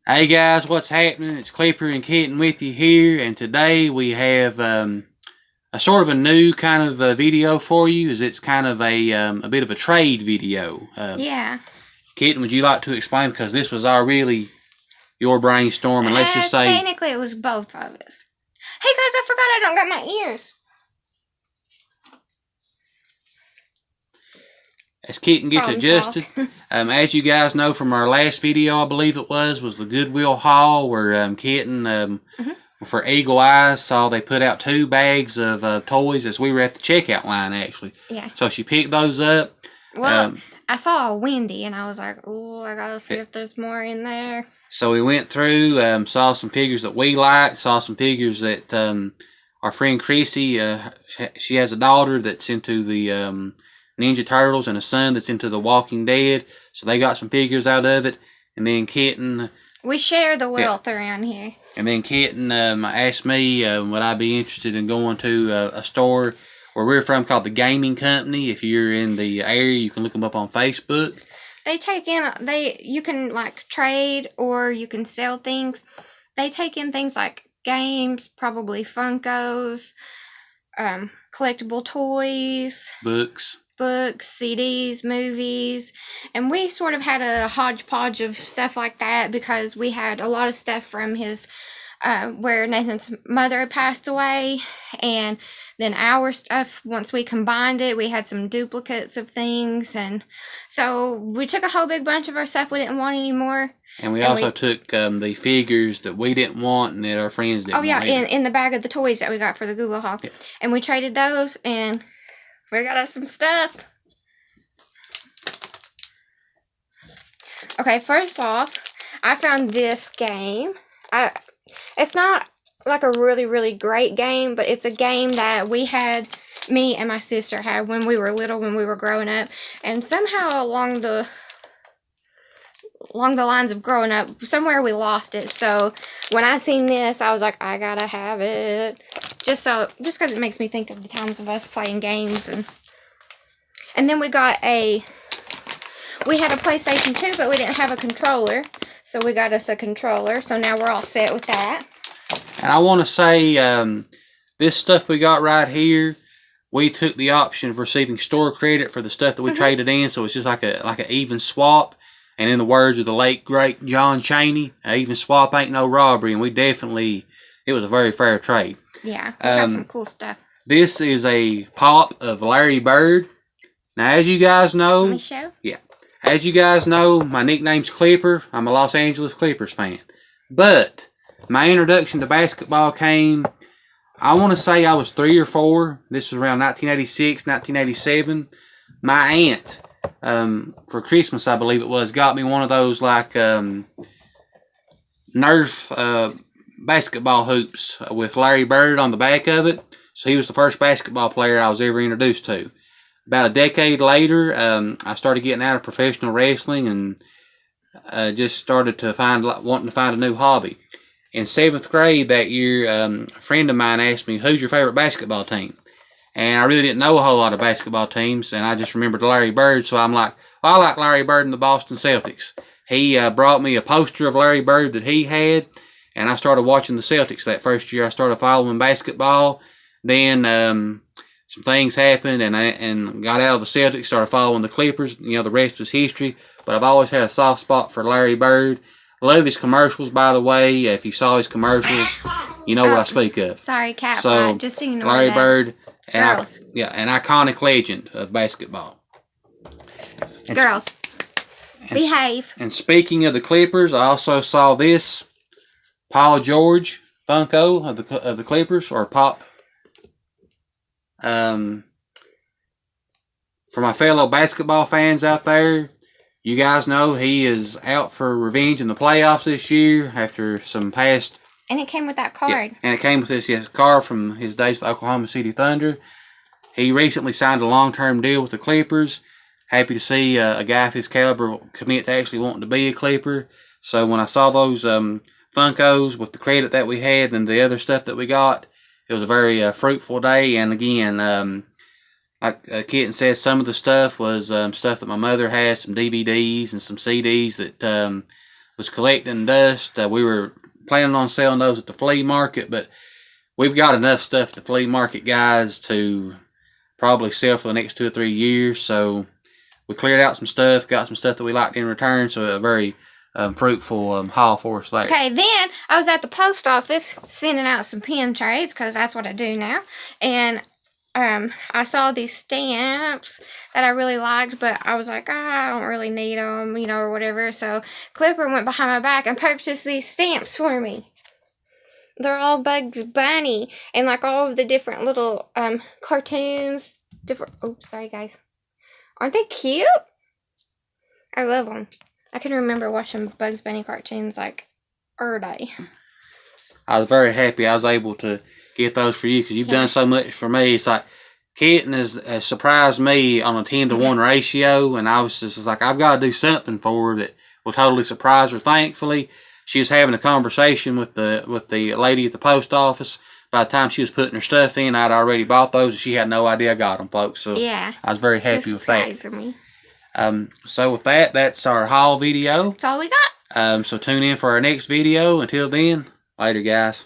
Hey guys, what's happening? It's Clipper and Kitten with you here, and today we have a sort of a new kind of video for you. As it's kind of a bit of a trade video. Yeah. Kitten, would you like to explain, because this was our really your brainstorm, and let's just say Technically, it was both of us. Hey guys, I forgot I don't got my ears. as Kitten gets adjusted. As you guys know from our last video, I believe it was the Goodwill haul where Kitten for Eagle Eyes saw they put out 2 bags of toys as we were at the checkout line actually. Yeah. So she picked those up. Well, I saw a Wendy and I was like, oh, I gotta see if there's more in there. So we went through, saw some figures that we liked, saw some figures that our friend Chrissy, she has a daughter that's into the Ninja Turtles and a son that's into The Walking Dead. So they got some figures out of it. And then Kitten... We share the wealth around here. And then Kitten asked me would I be interested in going to a store where we're from called the Gaming Company. If you're in the area, you can look them up on Facebook. They take in, you can like trade or you can sell things. They take in things like games, probably Funkos, collectible toys. Books, CDs, movies, and we sort of had a hodgepodge of stuff like that because we had a lot of stuff from his where Nathan's mother had passed away, and then our stuff, once we combined it, we had some duplicates of things, and so we took a whole big bunch of our stuff we didn't want anymore. And we also took the figures that we didn't want and that our friends didn't want. Oh yeah, in the bag of the toys that we got for the Google Haul. Yeah. And we traded those, and we got us some stuff. Okay, first off, I found this game. It's not like a really, really great game, but it's a game that we had, me and my sister had when we were little, when we were growing up. And somehow along the lines of growing up, somewhere we lost it. So when I seen this, I was like, I gotta have it. Just because it makes me think of the times of us playing games. And then we had a PlayStation 2, but we didn't have a controller. So we got us a controller. So now we're all set with that. And I want to say, this stuff we got right here, we took the option of receiving store credit for the stuff that we traded in. So it's just like an even swap. And in the words of the late, great John Chaney, an even swap ain't no robbery. And it was a very fair trade. Yeah, we got some cool stuff. This is a pop of Larry Bird. Now, as you guys know... Let me show? Yeah. As you guys know, my nickname's Clipper. I'm a Los Angeles Clippers fan. But my introduction to basketball came, I want to say I was 3 or 4. This was around 1986, 1987. My aunt, for Christmas, I believe it was, got me one of those like Nerf basketball hoops with Larry Bird on the back of it. So he was the first basketball player I was ever introduced to. About a decade later, I started getting out of professional wrestling and just started to wanting to find a new hobby. In 7th grade that year, a friend of mine asked me, "Who's your favorite basketball team?" And I really didn't know a whole lot of basketball teams, and I just remembered Larry Bird, so I'm like, well, I like Larry Bird and the Boston Celtics. He brought me a poster of Larry Bird that he had, and I started watching the Celtics that first year. I started following basketball. Then some things happened, and got out of the Celtics, started following the Clippers. You know, the rest was history. But I've always had a soft spot for Larry Bird. Love his commercials, by the way. If you saw his commercials, you know what I speak of. Sorry, cat. So, just ignore Larry that. Bird, Girls. an iconic legend of basketball. And Girls, behave. And speaking of the Clippers, I also saw this Paul George Funko of the Clippers, or Pop. For my fellow basketball fans out there, you guys know he is out for revenge in the playoffs this year after some past... And it came with that card. Yeah, and it came with this card from his days with the Oklahoma City Thunder. He recently signed a long-term deal with the Clippers. Happy to see a guy of his caliber commit to actually wanting to be a Clipper. So when I saw those Funkos with the credit that we had and the other stuff that we got, it was a very fruitful day. And again, like Kitten says, some of the stuff was stuff that my mother has, some DVDs and some CDs that was collecting dust. We were planning on selling those at the flea market, but we've got enough stuff at the flea market, guys, to probably sell for the next 2 or 3 years. So we cleared out some stuff, got some stuff that we liked in return. So a very fruitful haul for us there. Okay, then I was at the post office sending out some pen trades because that's what I do now. And I saw these stamps that I really liked, but I was like, I don't really need them, you know, or whatever. So Clipper went behind my back and purchased these stamps for me. They're all Bugs Bunny and like all of the different little cartoons. Oh, sorry guys. Aren't they cute? I love them. I can remember watching Bugs Bunny cartoons like every day. I was very happy I was able to get those for you because you've done so much for me. It's like Kitten has surprised me on a 10-to-1 ratio, and I was just like, I've got to do something for her that will totally surprise her. Thankfully, she was having a conversation with the lady at the post office. By the time she was putting her stuff in, I'd already bought those, and she had no idea I got them, folks. So yeah, I was very happy with that. Me. So with that, that's our haul video. That's all we got. So tune in for our next video. Until then, later, guys.